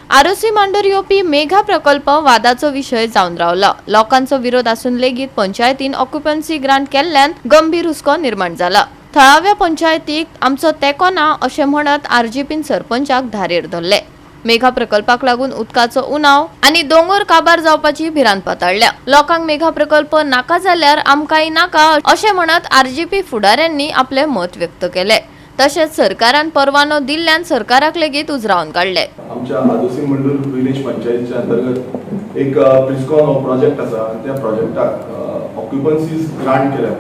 आरोसी मांडोर येवपी मेघा प्रकल्प वादाचो विषय जावन रावला। लोकांचो विरोध आसून लेगीत पंचायतीन ऑक्युपन्सी ग्रांट केल्ल्यान गंभीर हुस्को निर्माण जाला। थळाव्या पंचायतीक आमचो तेको ना अशें म्हणत आरजीपीन सरपंचाक धारेर धरले। मेघा प्रकल्पाक लागून उदकाचो उणाव आनी दोंगर काबार जावपाची भिरांत पातळल्या। लोकांक मेघा प्रकल्प नाका जाल्यार आमकांय नाका अशें म्हणत आरजीपी फुडाऱ्यांनी आपले मत व्यक्त केले। तशेंच सरकारान परवानो दिल्ल्यान सरकाराक लेगीत उजरावन काढले। आमच्या आदोसी मंडल विलेज पंचायतीच्या अंतर्गत एक प्रिस्कॉन हो प्रोजेक्ट आसा आनी त्या प्रोजेक्टाक ऑक्युपन्सीज ग्रांट केल्या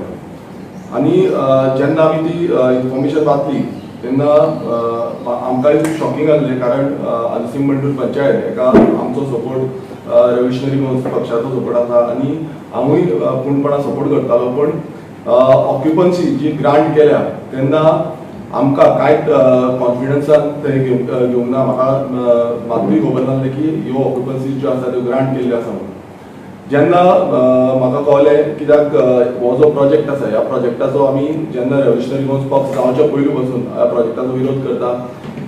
आनी जेन्ना आमी ती इन्फॉर्मेशन वाचली तेन्ना आमकांय खूब शॉकिंग जाल्लें, कारण आदोसी मंडल पंचायत हेका आमचो सपोर्ट रेव्होल्युशनरी पक्षाचो सपोर्ट आसा आनी हांवूय पूर्णपणान सपोर्ट करतालो। पण ऑक्युपन्सी जी ग्रांट केल्या तेन्ना आमकां कांयच कॉन्फिडन्सान थंय घेवंक ना। म्हाकाय खबर नासलें की ह्यो ऑक्युपन्सी ज्यो आसा त्यो ग्रांट केल्ल्यो आसा म्हणून। जेन्ना म्हाका कळलें, कित्याक हो जो प्रोजेक्ट आसा ह्या प्रोजेक्टाचो आमी जेन्ना रेव्होल्युशनरी काँग्रेस पक्ष जावच्या पयलीं पासून ह्या प्रोजेक्टाचो विरोध करता।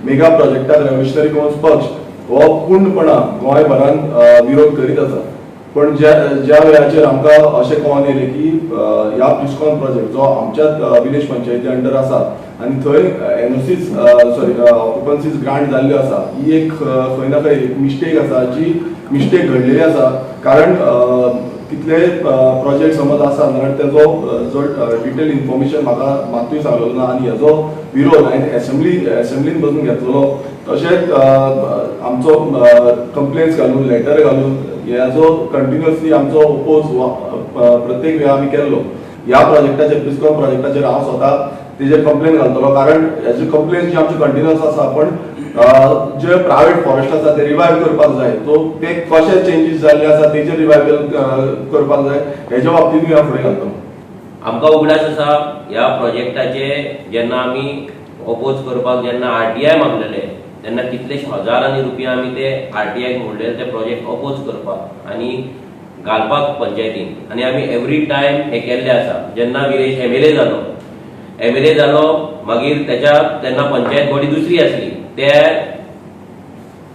मेगा प्रोजेक्टाक रेव्होल्युशनरी काँग्रेस पक्ष हो पूर्णपणान गोंयभरान विरोध करीत आसा। पण ज्या वेळाचेर आमकां अशें कळोन येयलें की ह्या प्रिस्कॉन प्रोजेक्ट जो आमच्या विलेज पंचायती अंडर आसा आनी थंय एनओसीज ऑक्युपन्सीज ग्रांट जाल्ल्यो आसा, ही एक खंय ना खंय एक मिस्टेक आसा, जी मिस्टेक घडलेली आसा। कारण कितले प्रोजेक्ट समज आसा जाल्यार तेजो जो डिटेल इन्फॉर्मेशन म्हाका मातूय सांगलेलो ना आनी हेजो विरोध हांवें एसेंब्लीन बसून घेतलेलो। तशेंच आमचो कंप्लेन्स घालून लेटर घालून हेजो कंटिन्युअसली आमचो ओपोज प्रत्येक वेळा आमी केल्लो। ह्या प्रोजेक्टाचेर प्रिस्कॉन प्रोजेक्टाचेर हांव स्वता तेजेर कंप्लेन घालतलो, कारण हेजी कंप्लेन जी आमची कंटिन्युअस आसा। पण जे प्रायवेट फॉरेस्ट आसा ते रिवायव करपाक जाय, तो ते कशे चेंजीस जाल्ले आसा तेजेर रिवायवल करपाक जाय, हेज्या बाबतींतूय हांव फुडें घालतलो। आमकां उगडास आसा ह्या प्रोजेक्टाचे जेन्ना आमी ऑपोज करपाक जेन्ना आरटीआय मागलेले तेन्ना कितलेशे हजारांनी रुपया आमी ते आरटीआयक म्हणलेले ते प्रोजेक्ट ऑपोज करपाक आनी घालपाक पंचायतीन, आनी आमी एवरी टायम हे केल्ले आसा। जेन्ना विरेश एमएलए जालो मागीर तेन्ना पंचायत बॉडी दुसरी आसली, ते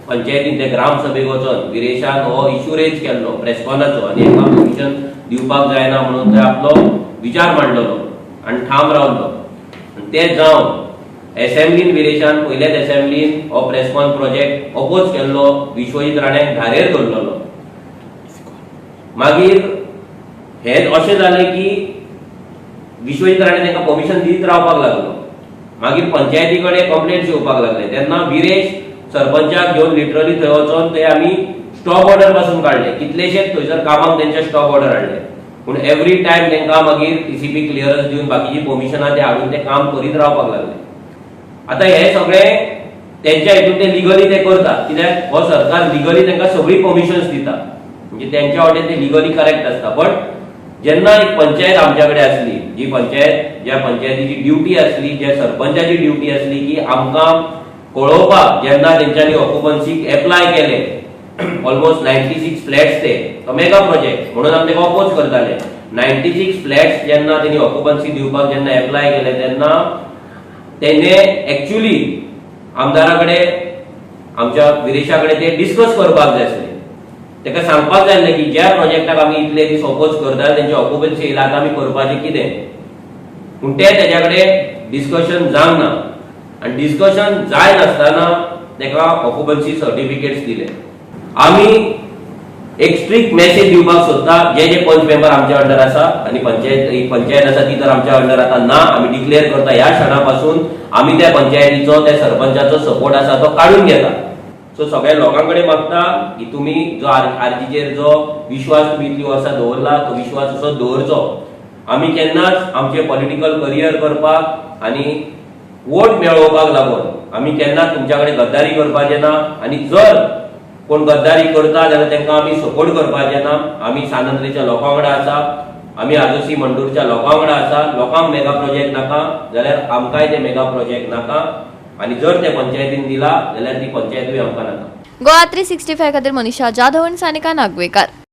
पंचायतीन ते ग्रामसभेक वचोन विरेशान हो इश्यू रेज केल्लो प्रेस्कॉनाचो आनी हेका परमिशन दिवपाक जायना म्हणून थंय आपलो विचार मांडलेलो आनी ठाम रावलो। ते जावन एसेंब्लीन विरेशान पयल्याच एसेंब्लीन हो प्रेस्कॉन प्रोजेक्ट ऑपोज केल्लो, विश्वजीत राण्याक धारेर धरलेलो। मागीर हें अशें जालें की विश्वजीत राणे तांकां परमिशन दीत रावपाक लागलो। मागीर पंचायती कडेन कंप्लेंट्स येवपाक लागले तेन्ना विरेश सरपंचाक घेवन लिटरली थंय वचोन ते आमी स्टॉप ऑर्डर पासून काडले। कितलेशेच थंयसर कामाक तेंचे स्टॉप ऑर्डर हाडले, पूण एवरी टायम तांकां मागीर टीसीपी क्लियरन्स दिवन बाकीची परमिशनां ते हाडून ते काम करीत रावपाक लागले। आतां हे सगळें तेंच्या हितून ते लिगली ते करतात, कित्याक हो सरकार लिगली तांकां सगळी परमिशन्स दिता, म्हणजे तेंच्या वाटेन ते लिगली करेक्ट आसता। पण जेन्ना एक पंचायत आमच्या कडेन आसली, ज्या पंचायतीची ड्युटी आसली, ज्या सरपंचाची ड्युटी आसली की आमकां कळोवपाक, जेन्ना तेंच्यांनी ऑक्युपन्सीक एप्लाय केले ऑलमोस्ट 96 फ्लॅट्स ते मेगा प्रोजेक्ट म्हणून आमी तेका ऑपोज करताले। 96 फ्लॅट्स जेन्ना तेणी ऑक्युपन्सी दिवपाक जेन्ना एप्लाय केले तेन्ना तेणे एक्चुअली आमदारा कडेन आमच्या विरेशा कडेन ते डिस्कस करपाक जाय आसले। तेका सांगपाक जाय आसलें की ज्या प्रोजेक्टाक आमी इतले दीस ऑपोज करता तेंचे ऑक्युपन्सी येयला, आतां आमी करपाचें कितें। पूण ते तेज्या कडेन डिस्कशन जावंक ना आनी डिस्कशन जाय नासतना तेका ऑक्युपन्सी सर्टिफिकेट्स दिले। आमी एक स्ट्रिक्ट मेसेज दिवपाक सोदता, जे पंच मेंबर आमच्या अंडर आसा आनी पंचायत आसा ती तर आमच्या अंडर आतां ना, आमी डिक्लेअर करता ह्या क्षणा पासून आमी त्या पंचायतीचो त्या सरपंचाचो सपोर्ट आसा तो काडून घेता। सो सगळ्या लोकां कडेन मागता की तुमी जो आरजीचेर जो विश्वास तुमी इतली वर्सां दवरला तो विश्वास असो दवरचो। आमी केन्नाच आमचे पॉलिटिकल करियर करपाक आनी वोट मेळोवपाक लागून आमी केन्नाच तुमच्या कडेन गद्दारी करपाचें ना, आनी जर कोण गद्दारी करता जाल्यार तांकां आमी सपोर्ट करपाचें ना। आमी सानंद्रीच्या लोकां वांगडा आसा, आमी आदोसी मंडूरच्या लोकां वांगडा आसा। लोकांक मेगा प्रोजेक्ट नाका जाल्यार आमकांय ते मेगा प्रोजेक्ट नाका, आनी जर ते पंचायतीन दिला जाल्यार ती पंचायतूय आमकां नाका। गोवा 365 खातीर मनीषा जाधव आनी सानिका नागवेकर।